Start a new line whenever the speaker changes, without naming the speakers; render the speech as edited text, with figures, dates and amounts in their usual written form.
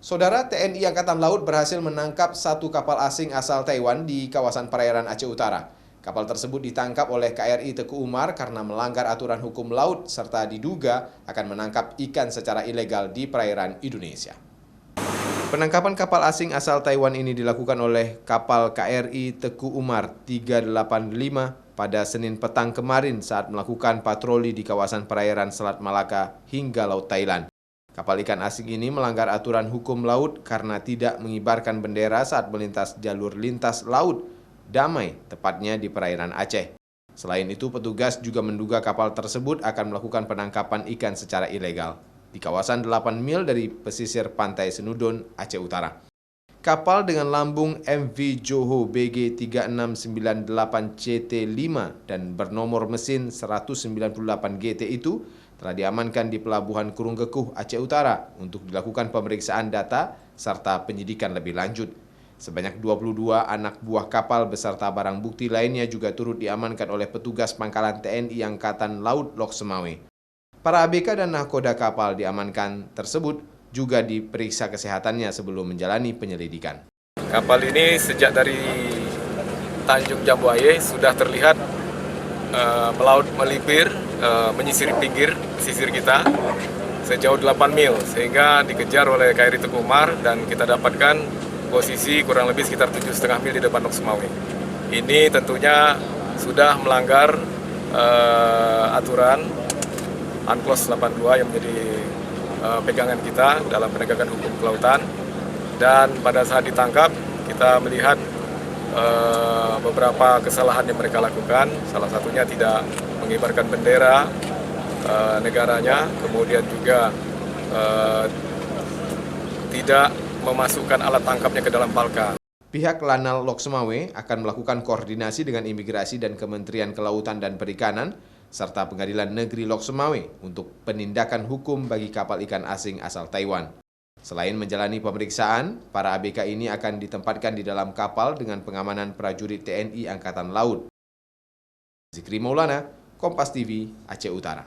Saudara, TNI Angkatan Laut berhasil menangkap satu kapal asing asal Taiwan di kawasan perairan Aceh Utara. Kapal tersebut ditangkap oleh KRI Teguh Umar karena melanggar aturan hukum laut serta diduga akan menangkap ikan secara ilegal di perairan Indonesia. Penangkapan kapal asing asal Taiwan ini dilakukan oleh kapal KRI Teguh Umar 385 pada Senin petang kemarin saat melakukan patroli di kawasan perairan Selat Malaka hingga Laut Thailand. Kapal ikan asing ini melanggar aturan hukum laut karena tidak mengibarkan bendera saat melintas jalur lintas laut damai, tepatnya di perairan Aceh. Selain itu, petugas juga menduga kapal tersebut akan melakukan penangkapan ikan secara ilegal di kawasan 8 mil dari pesisir pantai Senudon, Aceh Utara. Kapal dengan lambung MV Johor BG 3698 CT5 dan bernomor mesin 198 GT itu telah diamankan di Pelabuhan Kurung Kekuh, Aceh Utara untuk dilakukan pemeriksaan data serta penyidikan lebih lanjut. Sebanyak 22 anak buah kapal beserta barang bukti lainnya juga turut diamankan oleh petugas pangkalan TNI Angkatan Laut Lok Semawe. Para ABK dan nahkoda kapal diamankan tersebut juga diperiksa kesehatannya sebelum menjalani penyelidikan.
Kapal ini sejak dari Tanjung Jambuaye sudah terlihat melaut melipir, menyisir pinggir pesisir kita sejauh 8 mil, sehingga dikejar oleh KRI Teguh Umar dan kita dapatkan posisi kurang lebih sekitar 7,5 mil di depan Lok Semawe. Ini tentunya sudah melanggar aturan UNCLOS 82 yang menjadi pegangan kita dalam penegakan hukum kelautan, dan pada saat ditangkap kita melihat beberapa kesalahan yang mereka lakukan. Salah satunya tidak mengibarkan bendera negaranya, kemudian juga tidak memasukkan alat tangkapnya ke dalam palka.
Pihak Lanal Lok Semawe akan melakukan koordinasi dengan Imigrasi dan Kementerian Kelautan dan Perikanan serta Pengadilan Negeri Lok Semawe untuk penindakan hukum bagi kapal ikan asing asal Taiwan. Selain menjalani pemeriksaan, para ABK ini akan ditempatkan di dalam kapal dengan pengamanan prajurit TNI Angkatan Laut. Zikri Maulana, Kompas TV, Aceh Utara.